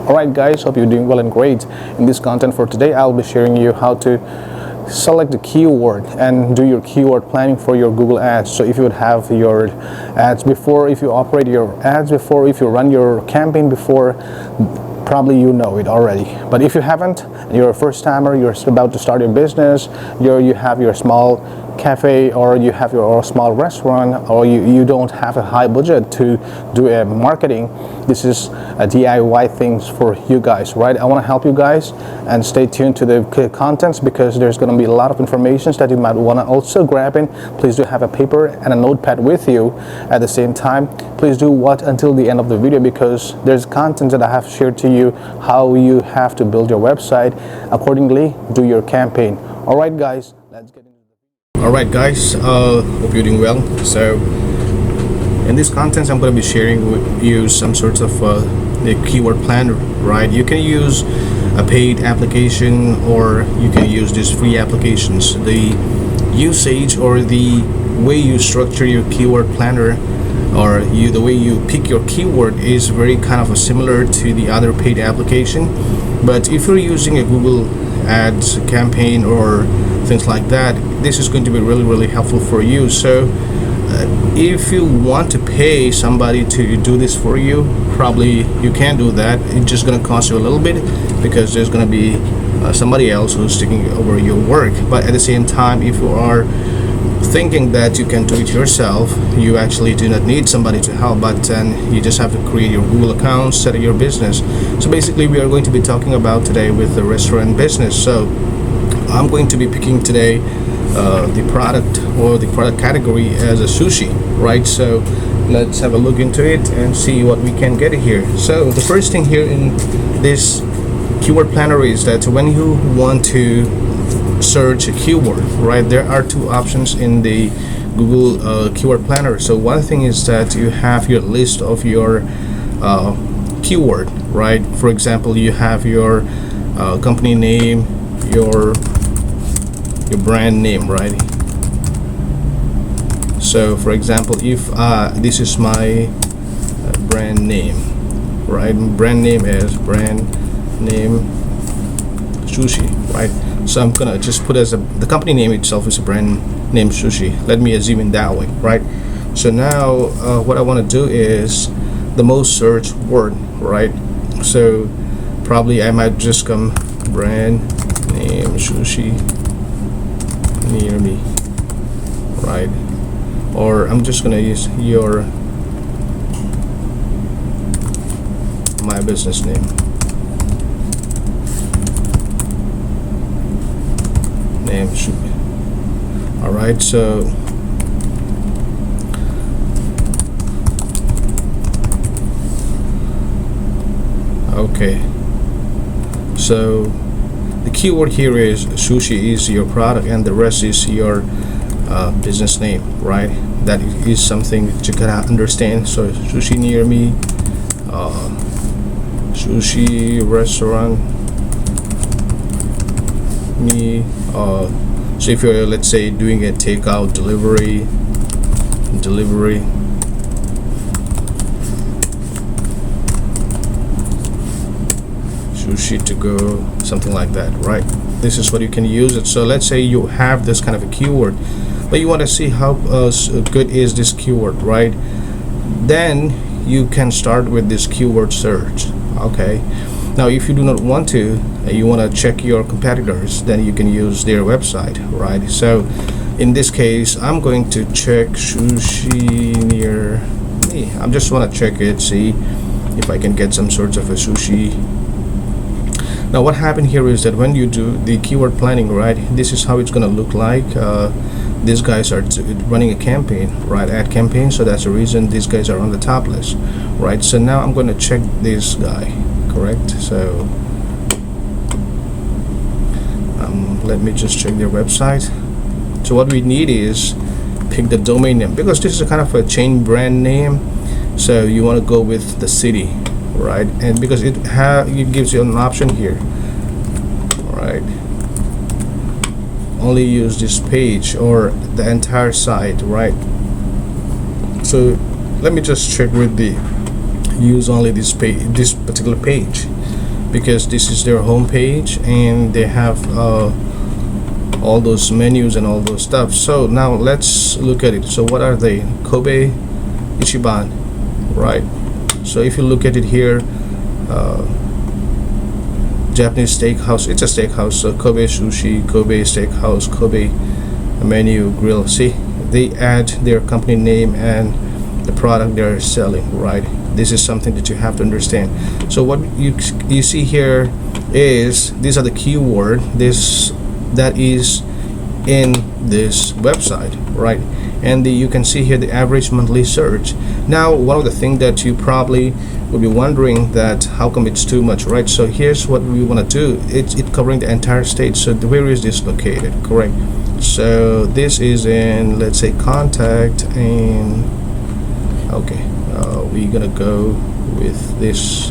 Alright guys, hope you're doing well and great. In this content for today, I'll be sharing you how to select the keyword and do your keyword planning for your Google ads. So if you would have your ads before, if you operate your ads before, if you run your campaign before, probably you know it already. But if you haven't, you're a first timer, you're about to start your business, you have your small cafe, or you have your small restaurant, or you don't have a high budget to do a marketing, this is a DIY things for you guys, right? I want to help you guys, and stay tuned to the contents, because there's going to be a lot of information that you might want to also grab in. Please do have a paper and a notepad with you at the same time. Please do watch until the end of the video, because there's content that I have shared to you how you have to build your website accordingly, do your campaign. All right guys, let's get into the video. Alright guys, hope you're doing well. So in this content, I'm going to be sharing with you some sorts of the keyword planner, right? You can use a paid application, or you can use these free applications. The usage or the way you structure your keyword planner, or the way you pick your keyword, is very kind of similar to the other paid application. But if you're using a Google Ads campaign or things like that, this is going to be really helpful for you. So if you want to pay somebody to do this for you, probably you can do that. It's just going to cost you a little bit, because there's going to be somebody else who's taking over your work. But at the same time, if you are thinking that you can do it yourself, you actually do not need somebody to help, but then you just have to create your Google account, set up your business. So basically, we are going to be talking about today with the restaurant business. So I'm going to be picking today the product, or the product category, as a sushi, right? So let's have a look into it and see what we can get here. So the first thing here in this keyword planner is that when you want to search a keyword, right, there are two options in the Google keyword planner. So one thing is that you have your list of your keyword, right? For example, you have your company name, your brand name, right? So for example, if this is my brand name, right? Brand name is brand name sushi, right? So I'm gonna just put as the company name itself is a brand name sushi. Let me assume in that way, right? So now what I want to do is the most searched word, right? So probably I might just come brand name sushi near me, right? Or I'm just gonna use my business name. Name should be all right. So okay, so the keyword here is sushi is your product, and the rest is your business name, right? That is something that you gotta understand. So sushi near me, sushi restaurant me. So if you're, let's say, doing a takeout delivery sushi to go, something like that, right? This is what you can use it. So let's say you have this kind of a keyword, but you want to see how good is this keyword, right? Then you can start with this keyword search. Okay, now if you do not want to, you want to check your competitors, then you can use their website, right? So in this case, I'm going to check sushi near me. I just want to check it, see if I can get some sorts of a sushi. Now what happened here is that when you do the keyword planning, right, this is how it's going to look like. These guys are running a campaign, right, ad campaign, so that's the reason these guys are on the top list, right? So now I'm going to check this guy, correct? So let me just check their website. So what we need is pick the domain name, because this is a kind of a chain brand name, so you want to go with the city, right? And because it gives you an option here, right? Only use this page or the entire site, right? So let me just check with the use only this page, this particular page. because this is their homepage and they have all those menus and all those stuff. So now let's look at it. So what are they? Kobe, Ichiban, right? So if you look at it here, Japanese steakhouse, it's a steakhouse. So Kobe sushi, Kobe steakhouse, Kobe menu, grill. See, they add their company name and the product they're selling, right? This is something that you have to understand. So what you see here is, these are the keyword that is in this website, right? And you can see here the average monthly search. Now, one of the things that you probably will be wondering, that how come it's too much, right? So here's what we want to do. It's covering the entire state. So where is this located? Correct. So this is in, let's say, contact, and okay, we're gonna go with this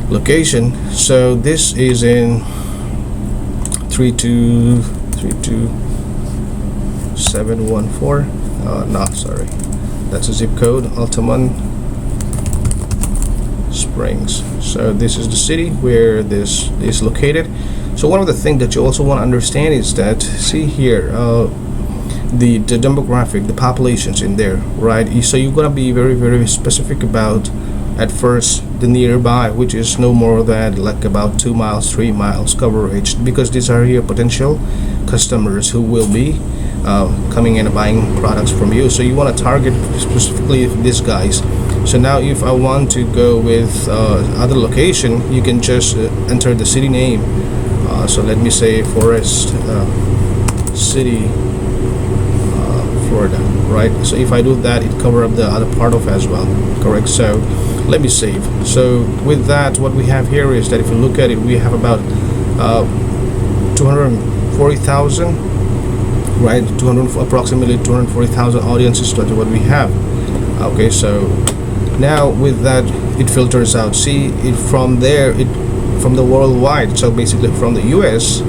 location. So this is in 32714. No, sorry, that's a zip code, Altamont Springs. So this is the city where this is located. So one of the things that you also want to understand is that, see here, the demographic, the populations in there, right? So you're gonna be very, very specific about, at first, the nearby, which is no more than like about 2 miles, 3 miles coverage, because these are your potential customers who will be coming in and buying products from you. So you want to target specifically these guys. So now if I want to go with other location, you can just enter the city name. So let me say Forest City, Florida, right? So if I do that, it cover up the other part of as well, correct? So let me save. So with that, what we have here is that if you look at it, we have about 240,000, right? Approximately 240,000 audiences to what we have. Okay, so now with that, it filters out. See, it from there, from the worldwide. So basically from the US,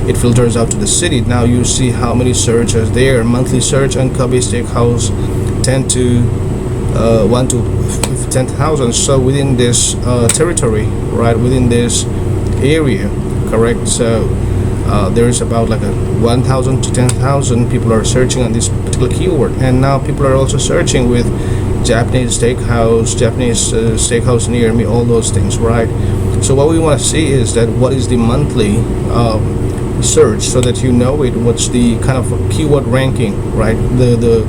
it filters out to the city. Now you see how many searches there. Monthly search on Kobe Steakhouse 1 to 10,000. So within this territory, right, within this area, correct? So there is about like 1,000 to 10,000 people are searching on this particular keyword. And now people are also searching with Japanese steakhouse near me, all those things, right? So what we want to see is that what is the monthly search, so that you know what's the kind of keyword ranking, right? The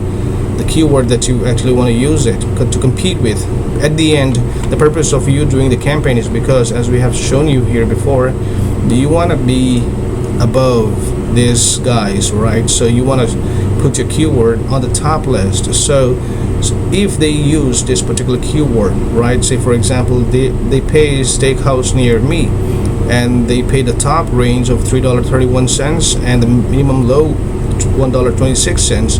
keyword that you actually want to use it to compete with. At the end, the purpose of you doing the campaign is because, as we have shown you here before, you want to be above these guys, right? So you want to put your keyword on the top list. So if they use this particular keyword, right, say for example they pay steakhouse near me, and they pay the top range of $3.31 and the minimum low $1.26,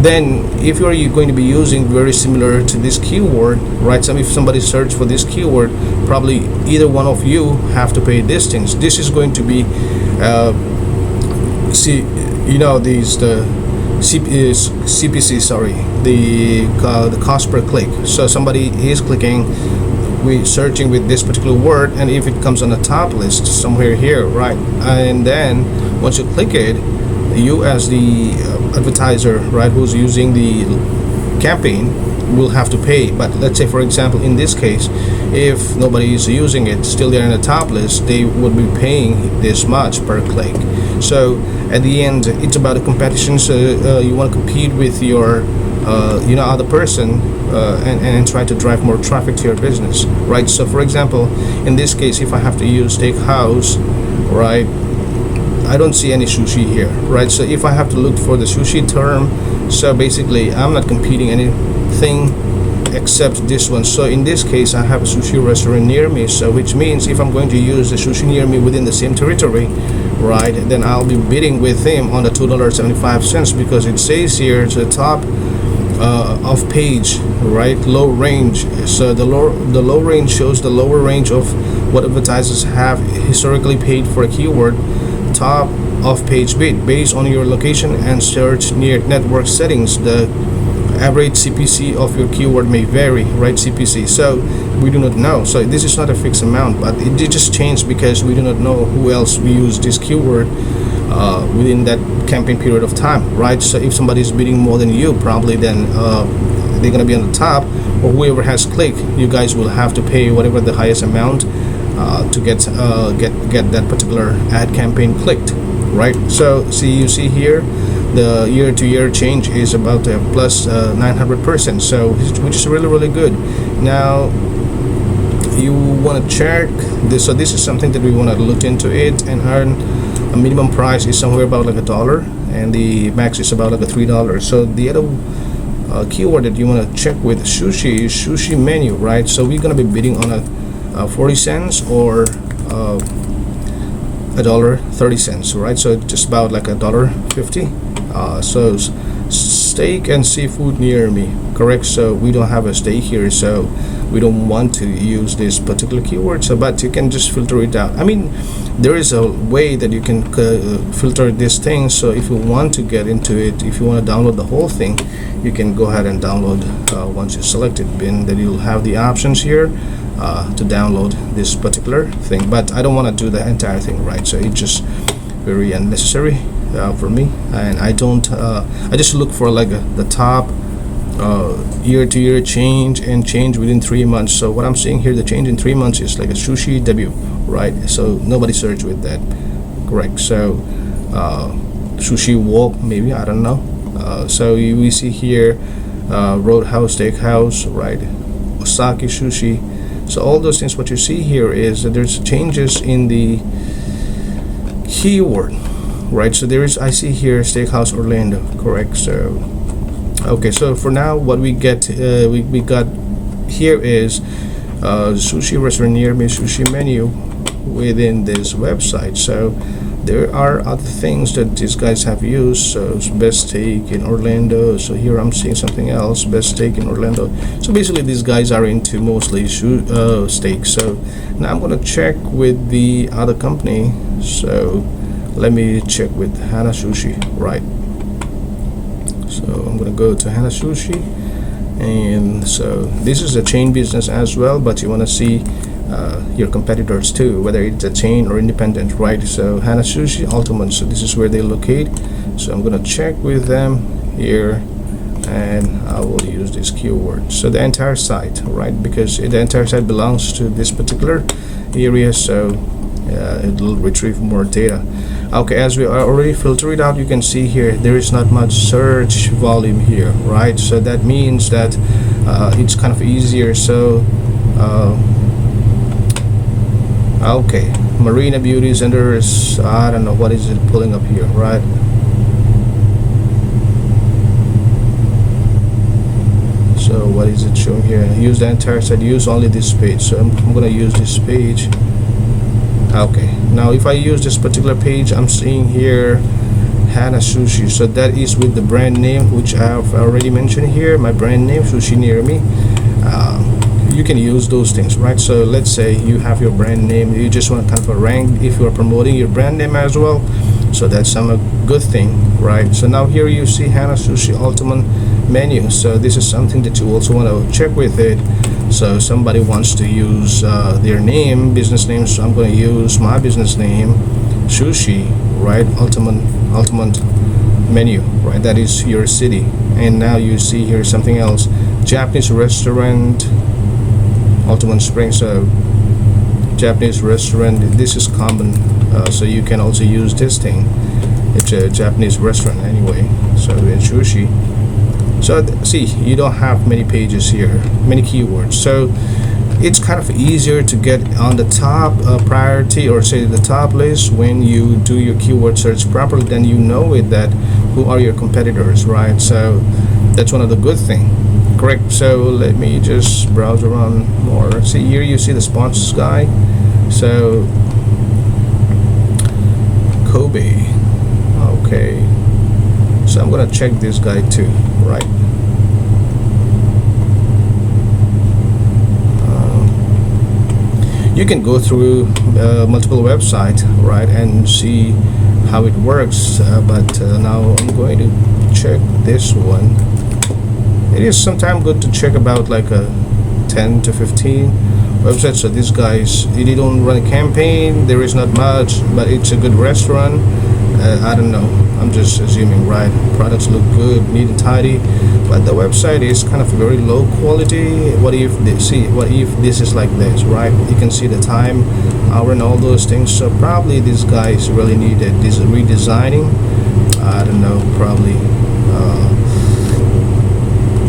then if you're going to be using very similar to this keyword, right? So if somebody search for this keyword, probably either one of you have to pay these things. This is going to be the CPC, sorry, the cost per click. So somebody is clicking, searching with this particular word, and if it comes on the top list somewhere here, right, and then once you click it, you as the advertiser, right, who's using the campaign, will have to pay. But let's say for example in this case, if nobody is using it, still they're in the top list, they would be paying this much per click. So at the end, it's about a competition. So you want to compete with your other person, and try to drive more traffic to your business, right? So for example, in this case, if I have to use steakhouse, right, I don't see any sushi here, right? So if I have to look for the sushi term, so basically I'm not competing anything except this one. So in this case, I have a sushi restaurant near me, so which means if I'm going to use the sushi near me within the same territory, right, then I'll be bidding with him on the $2.75, because it says here to the top of page, right, low range. So the low range shows the lower range of what advertisers have historically paid for a keyword. Top of page bid based on your location and search near network settings. The average CPC of your keyword may vary, right? CPC, so we do not know. So this is not a fixed amount, but it did just change because we do not know who else we use this keyword within that campaign period of time, right? So if somebody is bidding more than you, probably then they're gonna be on the top, or whoever has clicked, you guys will have to pay whatever the highest amount to get that particular ad campaign clicked, right? So you see here the year-to-year change is about plus 900%, so which is really good. Now you want to check this, so this is something that we want to look into it and earn. A minimum price is somewhere about like $1, and the max is about like $3. So the other keyword that you want to check with sushi is sushi menu, right? So we're going to be bidding on a 40 cents or $1.30, right? So just about like $1.50. So steak and seafood near me, correct? So we don't have a steak here, so we don't want to use this particular keyword. So but you can just filter it out. I mean, there is a way that you can filter this thing. So if you want to get into it, if you want to download the whole thing, you can go ahead and download. Once you select it, then you'll have the options here to download this particular thing. But I don't want to do the entire thing, right? So it's just very unnecessary for me, and I don't I just look for like the top year-to-year change and change within 3 months. So what I'm seeing here, the change in 3 months is like a sushi W, right? So nobody searched with that, correct? So sushi walk, maybe, I don't know. So we see here Roadhouse Steakhouse, right? Osaki Sushi. So all those things, what you see here is that there's changes in the keyword, right? So there is, I see here Steakhouse Orlando, correct? So okay, so for now what we get we got here is sushi restaurant near me, sushi menu within this website. So there are other things that these guys have used. So best steak in Orlando. So here I'm seeing something else, best steak in Orlando. So basically these guys are into mostly steak. So now I'm going to check with the other company. So let me check with Hana Sushi, right? So I'm going to go to Hana Sushi, and so this is a chain business as well, but you want to see your competitors too, whether it's a chain or independent, right? So Hana Sushi Ultimate, so this is where they locate. So I'm going to check with them here, and I will use this keyword. So the entire site, right? Because the entire site belongs to this particular area, so it will retrieve more data. Okay, as we already filter it out, you can see here there is not much search volume here, right? So that means that it's kind of easier. So okay, Marina Beauty Centers, I don't know what is it pulling up here, right? So what is it showing here? Use the entire site, use only this page. So I'm gonna use this page. Okay, now if I use this particular page, I'm seeing here Hana Sushi. So that is with the brand name, which I have already mentioned here, my brand name, Sushi Near Me. You can use those things, right? So let's say you have your brand name, you just want to kind of rank if you are promoting your brand name as well. So that's some good thing, right? So now here you see Hana Sushi Ultimate menu. So this is something that you also want to check with it. So somebody wants to use their name, business name, so I'm going to use my business name, Sushi, right? Ultimate menu, right? That is your city. And now you see here something else, Japanese restaurant, Ultimate Spring. So Japanese restaurant, this is common, so you can also use this thing. It's a Japanese restaurant anyway. So in sushi, so see, you don't have many pages here, many keywords, so it's kind of easier to get on the top priority, or say the top list, when you do your keyword search properly. Then you know it, that who are your competitors, right? So that's one of the good thing, correct? So let me just browse around more. See here you see the sponsors guy. So Kobe, okay, so I'm gonna check this guy too, right? You can go through multiple websites, right, and see how it works, but now I'm going to check this one. it is sometimes good to check about like a 10 to 15 websites. So these guys, they don't run a campaign, there is not much, but it's a good restaurant. I don't know, I'm just assuming, right? Products look good, neat and tidy, but the website is kind of very low quality. What if this is like this, right? You can see the time, hour, and all those things. So probably these guys really needed this redesigning. I don't know, probably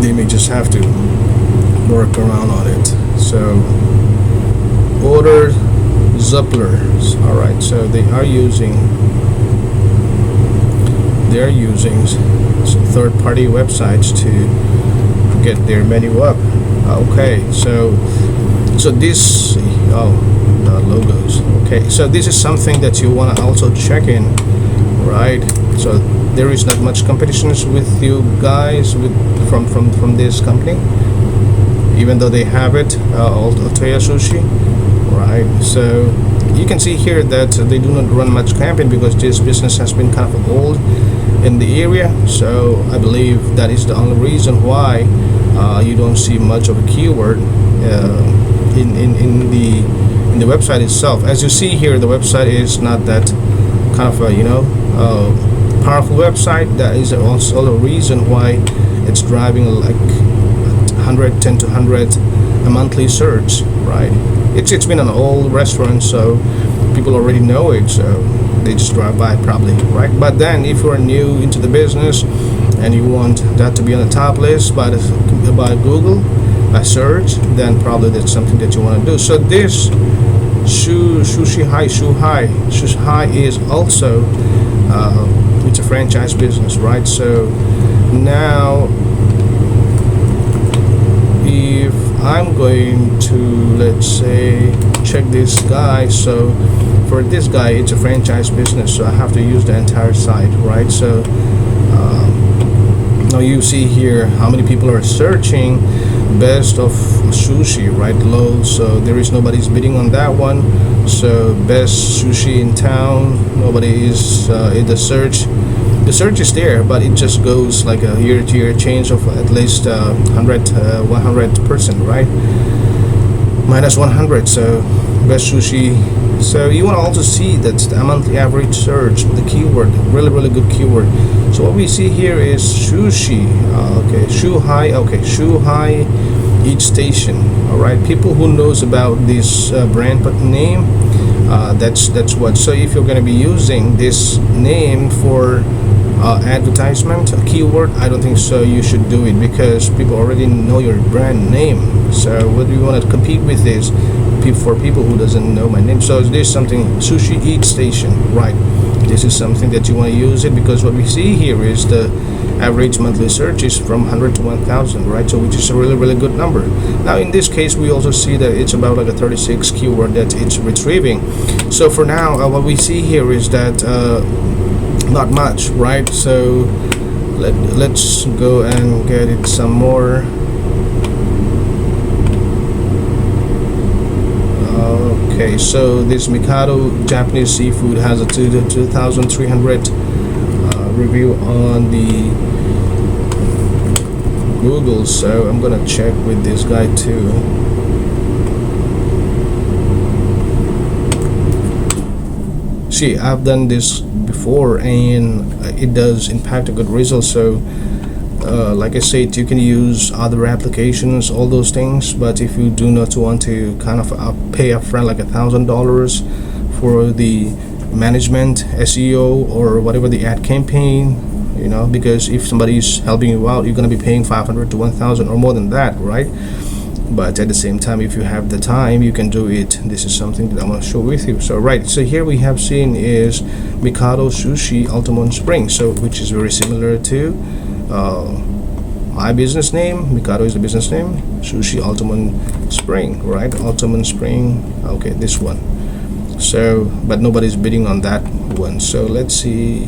they may just have to work around on it. So order Zupplers. All right, so they're using some third-party websites to get their menu up. Okay, so this, the logos. Okay, so this is something that you want to also check in, right? So there is not much competition with you guys from this company, even though they have it, Otoya Sushi, right? So you can see here that they do not run much campaign because this business has been kind of old in the area. So I believe that is the only reason why you don't see much of a keyword in the website itself. As you see here, the website is not that kind of a powerful website. That is also a reason why it's driving like 110 to 100 a monthly search, right? It's been an old restaurant, so people already know it, so they just drive by probably, right? But then if you're new into the business and you want that to be on the top list by Google, a search, then probably that's something that you want to do. So this Samheir is also it's a franchise business, right? So now if I'm going to, let's say, check this guy. So for this guy, it's a franchise business, so I have to use the entire site, right? So now you see here how many people are searching best of sushi, right? Low, so there is nobody's bidding on that one. So best sushi in town, nobody is in the search. The search is there, but it just goes like a year-to-year change of at least 100%, right? Minus 100. So best sushi. So you want to also see that's the monthly average search, the keyword, really good keyword. So what we see here is sushi. Okay, Samheir each station. All right, people who knows about this brand but name, that's what. So if you're going to be using this name for advertisement, a keyword, I don't think so you should do it, because people already know your brand name. So what do you want to compete with this for people who doesn't know my name? So this is something, sushi eat station, right? This is something that you want to use it, because what we see here is the average monthly search is from 100 to 1000, right? So which is a really good number. Now in this case, we also see that it's about like a 36 keyword that it's retrieving. So for now, what we see here is that not much, right? So let's go and get it some more. Okay, so this Mikado Japanese seafood has a 2,300 review on the Google, so I'm gonna check with this guy too. See, I've done this before and it does impact a good result. So like I said, you can use other applications, all those things, but if you do not want to kind of pay upfront like $1,000 for the management, SEO, or whatever the ad campaign, you know, because if somebody is helping you out, you're going to be paying 500 to 1,000 or more than that, right? But at the same time, if you have the time, you can do it. This is something that I want to show with you. So right, so here we have seen is Mikado Sushi Altamont Spring, so which is very similar to my business name. Mikado is the business name, Sushi Altamont Spring, right? Altamont Spring, okay, this one. So but nobody's bidding on that one. So let's see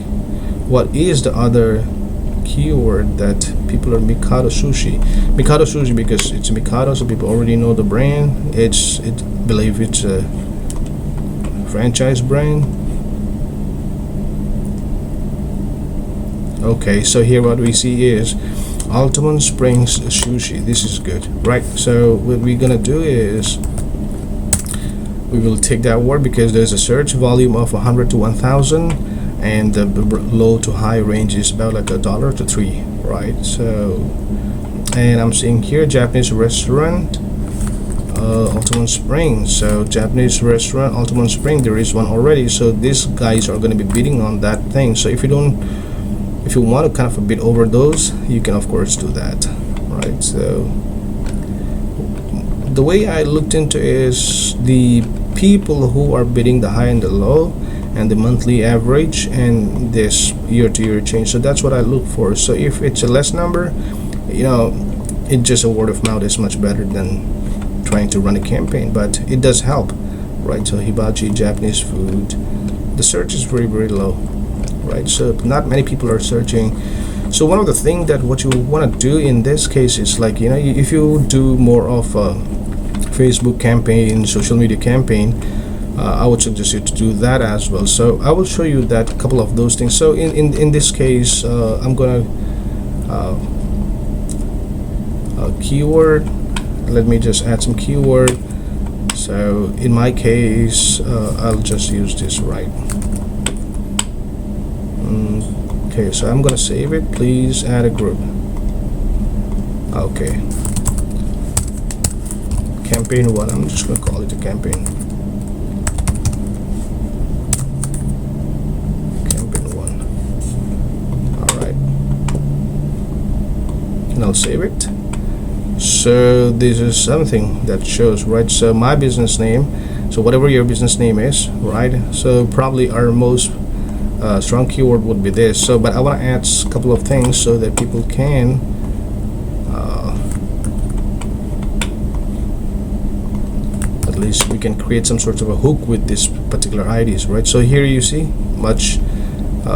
what is the other keyword that people are. Mikado Sushi because it's Mikado, so people already know the brand. Believe it's a franchise brand. Okay, so here what we see is Altamont Springs sushi. This is good, right? So what we're gonna do is we will take that word because there's a search volume of 100 to 1000, and the low to high range is about like $1 to $3, right? So, and I'm seeing here Japanese restaurant, Altamont Springs. So Japanese restaurant, Altamont Springs, there is one already. So these guys are going to be bidding on that thing. So if you want to kind of bid over those, you can of course do that, right? So the way I looked into is the people who are bidding the high and the low, and the monthly average, and this year-to-year change. So that's what I look for. So if it's a less number, it just a word of mouth is much better than trying to run a campaign, but it does help, right? So hibachi, Japanese food, the search is very, very low, right? So not many people are searching. So one of the things that what you want to do in this case is like, if you do more of a Facebook campaign, social media campaign, I would suggest you to do that as well. So I will show you that couple of those things. So in this case, I'm gonna keyword. Let me just add some keyword. So in my case, I'll just use this, right? Okay, so I'm gonna save it. Please add a group. Okay, campaign 1. I'm just gonna call it a campaign 1. All right, and I'll save it. So this is something that shows, right? So my business name, so whatever your business name is, right? So probably our most strong keyword would be this. So but I want to add a couple of things so that people can at least we can create some sort of a hook with this particular IDs, right? So here you see much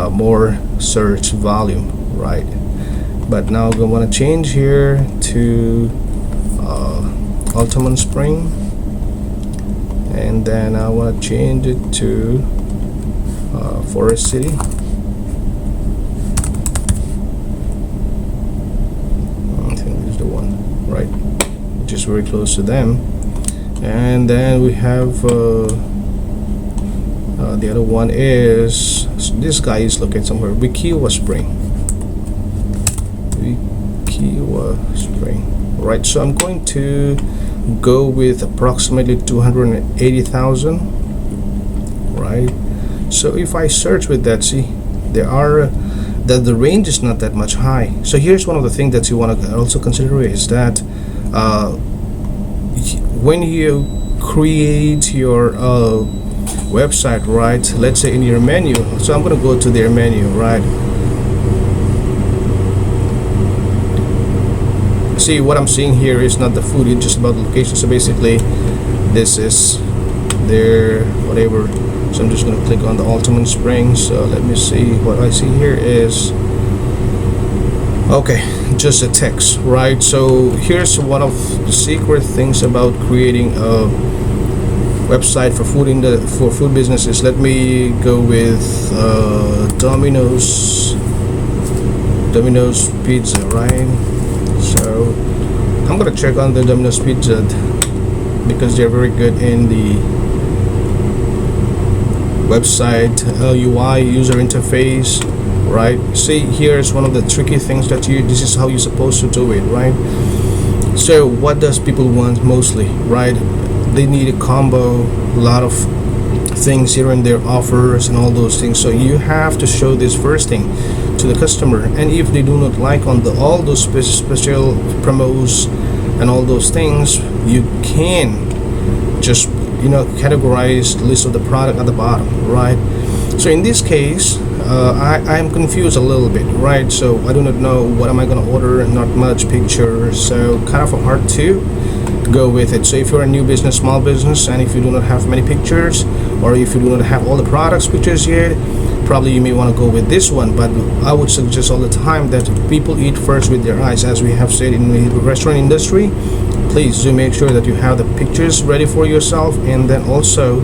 more search volume, right? But now I'm going to change here to Altamont Spring, and then I want to change it to Forest City. I think this is the one, right? Which is very close to them. And then we have the other one is, this guy is located somewhere, Wikiwa Spring. Spring, right? So I'm going to go with approximately 280,000, right? So if I search with that, see, the range is not that much high. So here's one of the things that you want to also consider is that when you create your website, right? Let's say in your menu. So I'm going to go to their menu, right? See, what I'm seeing here is not the food, it's just about the location. So basically this is their whatever. So I'm just going to click on the Altamont Springs. So let me see, what I see here is okay, just a text, right? So here's one of the secret things about creating a website for food businesses. Let me go with Domino's Pizza, right? So I'm gonna check on the Domino's Pizza because they're very good in the website UI user interface, right? See, here's one of the tricky things that this is how you're supposed to do it, right? So what does people want mostly, right? They need a combo, a lot of things here and there, offers and all those things. So you have to show this first thing to the customer, and if they do not like on all those special promos and all those things, you can just categorize the list of the product at the bottom, right? So in this case, I'm confused a little bit, right? So I do not know what am I going to order, not much pictures, so kind of hard to go with it. So if you're a new business, small business, and if you do not have many pictures, or if you do not have all the products pictures yet, probably you may want to go with this one. But I would suggest all the time that people eat first with their eyes, as we have said in the restaurant industry. Please do make sure that you have the pictures ready for yourself, and then also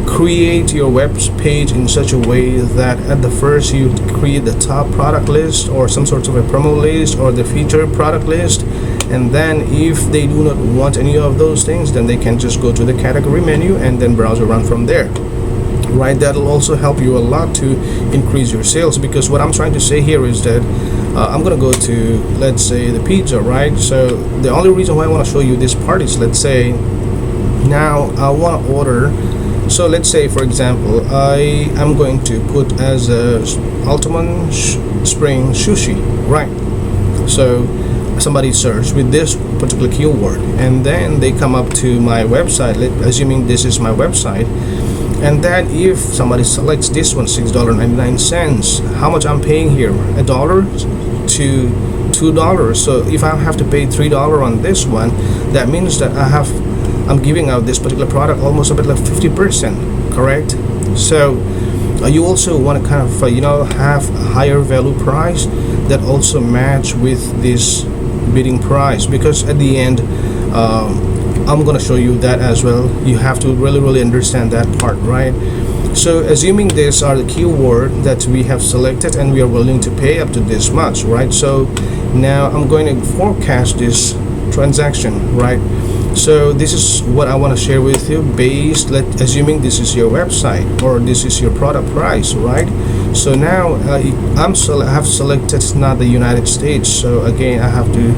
create your web page in such a way that at the first you create the top product list or some sort of a promo list or the featured product list, and then if they do not want any of those things, then they can just go to the category menu and then browse around from there, right? That'll also help you a lot to increase your sales, because what I'm trying to say here is that I'm gonna go to, let's say, the pizza, right? So the only reason why I want to show you this part is, let's say now I want to order. So let's say, for example, I am going to put as a Altamont Spring sushi, right? So somebody search with this particular keyword, and then they come up to my website, assuming this is my website, and then if somebody selects this one, $6.99, how much I'm paying here? $1 to $2. So if I have to pay $3 on this one, that means that I'm giving out this particular product almost a bit like 50%, correct? So you also want to kind of have a higher value price that also match with this bidding price, because at the end I'm going to show you that as well. You have to really understand that part, right? So assuming these are the keyword that we have selected and we are willing to pay up to this much, right? So now I'm going to forecast this transaction, right? So this is what I want to share with you, assuming this is your website or this is your product price, right? So now I have selected not the United States, so again I have to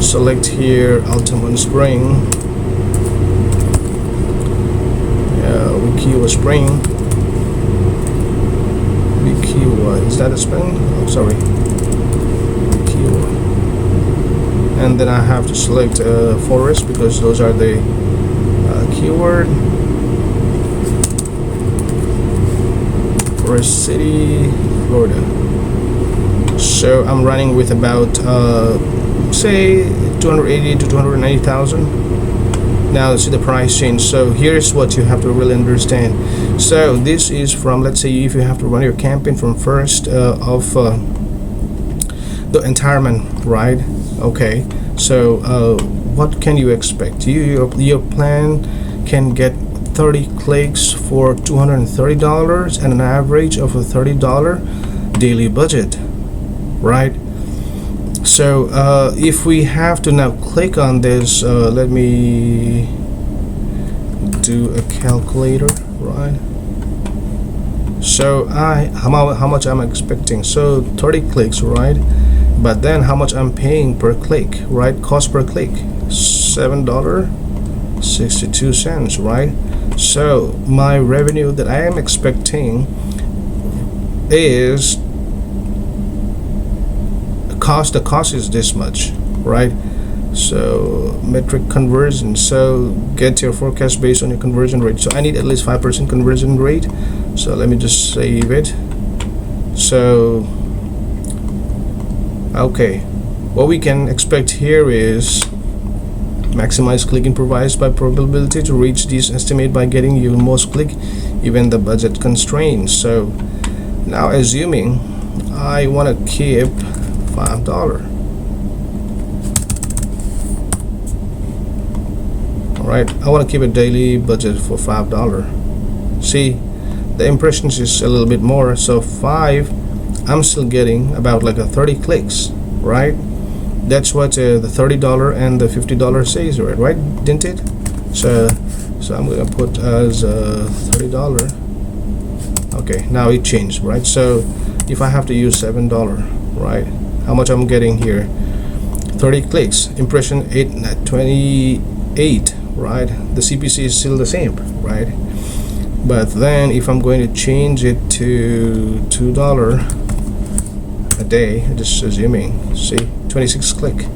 select here Altamont Spring, Wikiwa Spring, Wikiwa, is that a spelling? Oh, sorry, Wikiwa. And then I have to select forest, because those are the keyword. Forest City, Florida. So I'm running with about say 280 to 290,000. Now see the price change. So here's what you have to really understand. So this is from, let's say, if you have to run your campaign from first of the entire month, right? Okay, so what can you expect? Your plan can get 30 clicks for $230 and an average of a $30 daily budget, right? So if we have to now click on this, let me do a calculator, right? So how much I'm expecting? So 30 clicks, right? But then how much I'm paying per click, right? Cost per click, $7.62, right? So my revenue that I am expecting is the cost is this much, right? So metric conversion, so get your forecast based on your conversion rate. So I need at least 5% conversion rate, so let me just save it. So okay, what we can expect here is maximize click improvised by probability to reach this estimate by getting you most click even the budget constraints. So now assuming I want to keep $5, all right, I want to keep a daily budget for $5. See, the impressions is a little bit more, so 5, I'm still getting about like a 30 clicks, right? That's what the $30 and the $50 says, right? Didn't it? So I'm gonna put as $30. Okay, now it changed, right? So if I have to use $7, right? How much I'm getting here? 30 clicks, impression 28, right? The CPC is still the same, right? But then if I'm going to change it to $2 a day, just assuming, see, 26 click,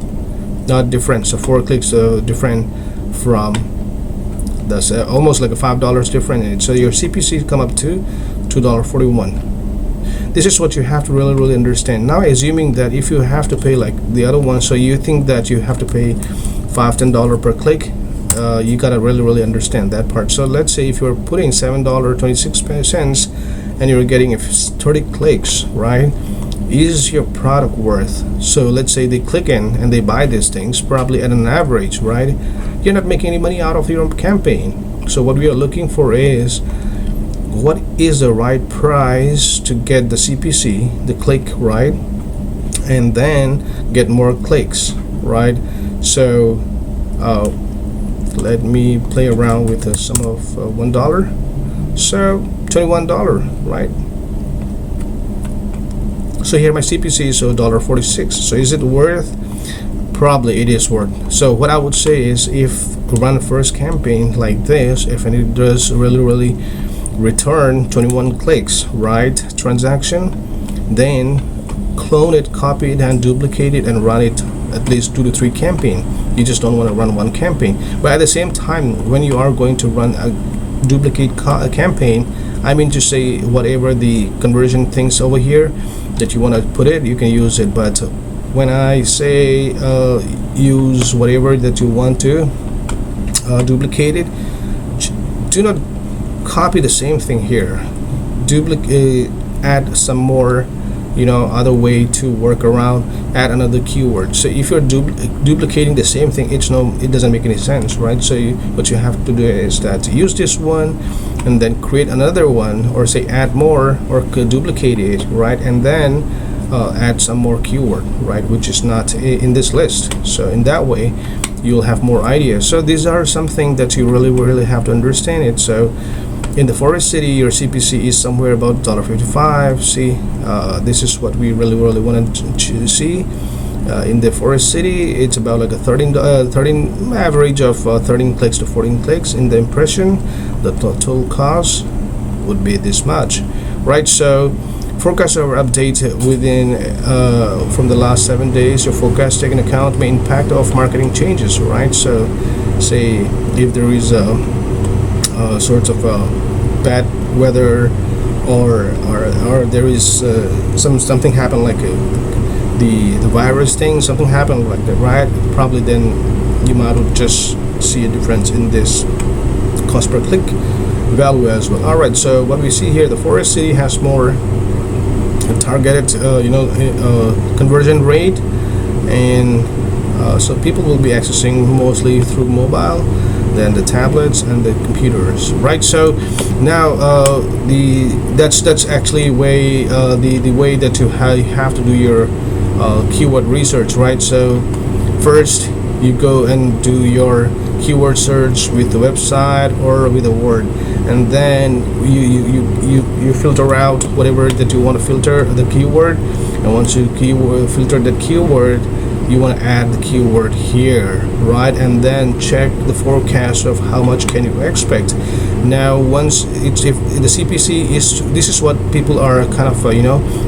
not different. So 4 clicks different from, that's almost like a $5 different in it. So your CPC come up to $2.41. This is what you have to really understand. Now assuming that if you have to pay like the other one, so you think that you have to pay $5-10 per click, you gotta really understand that part. So let's say if you're putting $7.26 and you're getting 30 clicks, right? Is your product worth? So let's say they click in and they buy these things, probably at an average, right? You're not making any money out of your campaign. So what we are looking for is what is the right price to get the CPC, the click, right, and then get more clicks, right? So let me play around with the sum of $1. So $21, right? So here my CPC is $1.46. So is it worth? Probably it is worth. So what I would say is, if run first campaign like this, if it does really return 21 clicks, right, transaction, then clone it, copy it, and duplicate it, and run it at least 2 to 3 campaign. You just don't want to run one campaign. But at the same time, when you are going to run a duplicate campaign, I mean to say, whatever the conversion things over here that you want to put it, you can use it. But when I say use whatever that you want to duplicate it, do not copy the same thing here. Duplicate, add some more, other way to work around, add another keyword. So if you're duplicating the same thing, it doesn't make any sense, right? So what you have to do is that use this one and then create another one, or say add more, or duplicate it, right, and then add some more keyword, right, which is not in this list. So in that way you'll have more ideas. So these are something that you really have to understand it. So in the Forest City, your CPC is somewhere about $1.55. See, this is what we really wanted to see. In the Forest City, it's about like a 13 average of 13 clicks to 14 clicks. In the impression, the total cost would be this much, right? So forecast or update within from the last 7 days. Your forecast taking account may impact of marketing changes, right? So say if there is sorts of bad weather, or there is something happen, like the virus thing, something happened like that, right? Probably then you might just see a difference in this cost per click value as well. All right, so what we see here, the Forest City has more targeted conversion rate, and so people will be accessing mostly through mobile, then the tablets and the computers, right? So now that's actually way the way that you have to do your keyword research, right? So first you go and do your keyword search with the website or with a word, and then you filter out whatever that you want to filter the keyword, and once you filter the keyword, you want to add the keyword here, right? And then check the forecast of how much can you expect. Now once if the CPC is, this is what people are kind of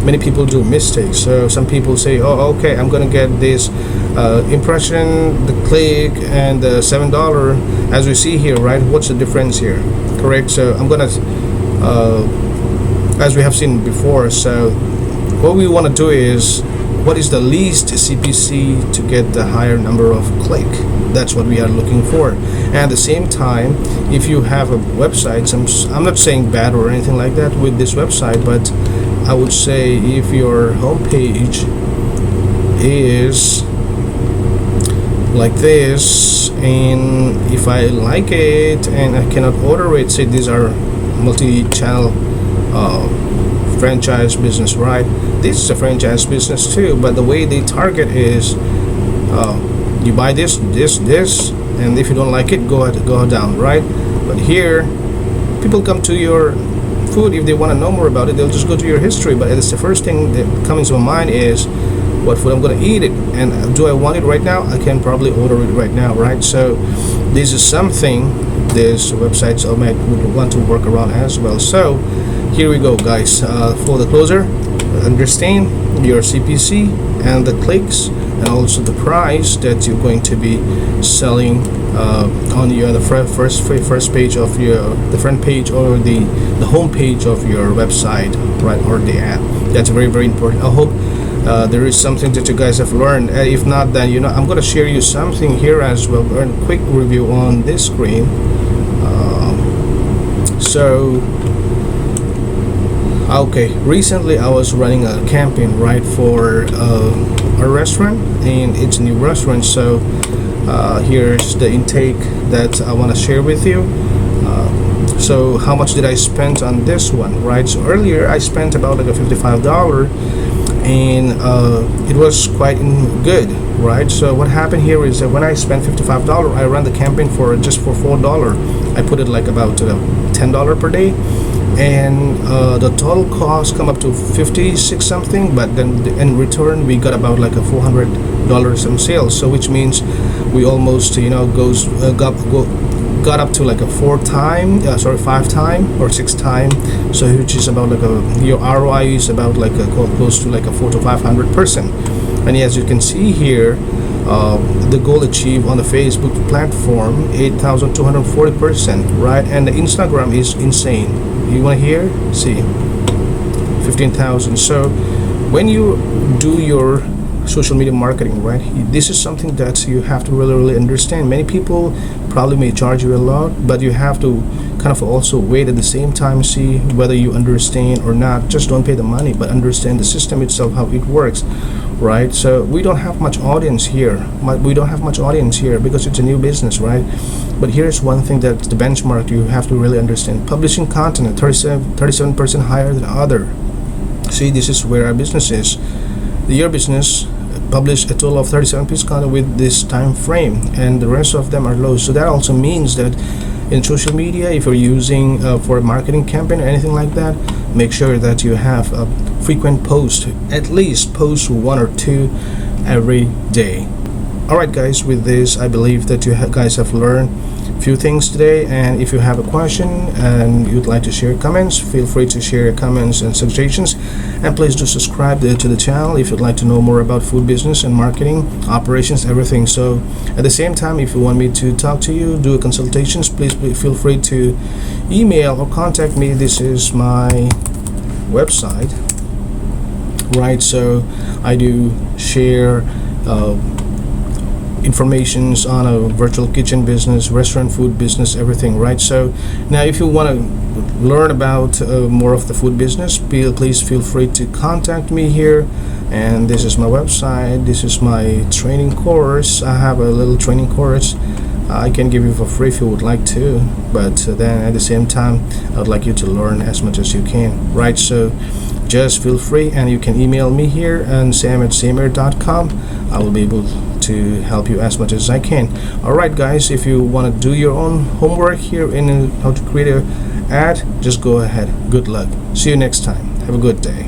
many people do mistakes. So some people say, oh, okay, I'm gonna get this impression, the click, and the $7, as we see here, right? What's the difference here? Correct. So I'm gonna as we have seen before, so what we want to do is, what is the least CPC to get the higher number of click? That's what we are looking for. And at the same time, if you have a website, I'm not saying bad or anything like that with this website, but I would say if your homepage is like this, and if I like it and I cannot order it, say these are multi-channel franchise business, right? This is a franchise business too, but the way they target is you buy this, and if you don't like it, go down, right? But here people come to your food. If they want to know more about it, they'll just go to your history. But it's the first thing that comes to my mind is, what food I'm going to eat it, and do I want it right now? I can probably order it right now, right? So this is something these websites might would want to work around as well. So here we go, guys. For the closer, understand your CPC and the clicks, and also the price that you're going to be selling on the first page of the front page, or the home page of your website, right, or the app. That's very important. I hope there is something that you guys have learned. If not, then I'm going to share you something here as well, a quick review on this screen. Okay, recently I was running a campaign, right, for a restaurant, and it's a new restaurant. So here's the intake that I want to share with you. So how much did I spend on this one, right? So earlier I spent about like a $55, and it was quite good, right? So what happened here is that when I spent $55, I ran the campaign for just for $4. I put it like about $10 per day, and the total cost come up to 56 something, but then in return we got about like a $400 in sales. So which means we almost got up to like a 5 time or 6 time, so which is about like your ROI is about like close to like a 400 to 500%. And as you can see here, the goal achieved on the Facebook platform 8,240%, right? And the Instagram is insane. You want to hear? See, 15,000. So when you do your social media marketing, right, this is something that you have to really understand. Many people probably may charge you a lot, but you have to kind of also wait at the same time, see whether you understand or not. Just don't pay the money, but understand the system itself, how it works, right? So we don't have much audience here. Because it's a new business, right? But here's one thing that the benchmark you have to really understand. Publishing content at 37% higher than other. See, this is where our business is. Your business publish a total of 37 pieces of content with this time frame, and the rest of them are low. So that also means that in social media, if you're using for a marketing campaign or anything like that, make sure that you have a frequent post, at least post 1 or 2 every day. Alright guys, with this I believe that you guys have learned a few things today, and if you have a question and you'd like to share comments, feel free to share your comments and suggestions, and please do subscribe to the channel if you'd like to know more about food business and marketing operations, everything. So at the same time, if you want me to talk to you, do consultations, please feel free to email or contact me. This is my website, right? So I do share informations on a virtual kitchen business, restaurant food business, everything, right? So now if you want to learn about more of the food business, please feel free to contact me here. And this is my website, this is my training course. I have a little training course I can give you for free if you would like to, but then at the same time I'd like you to learn as much as you can, right? So just feel free, and you can email me here and sam@samheir.com. I will be able to help you as much as I can. Alright guys, if you want to do your own homework here in how to create an ad, just go ahead. Good luck. See you next time. Have a good day.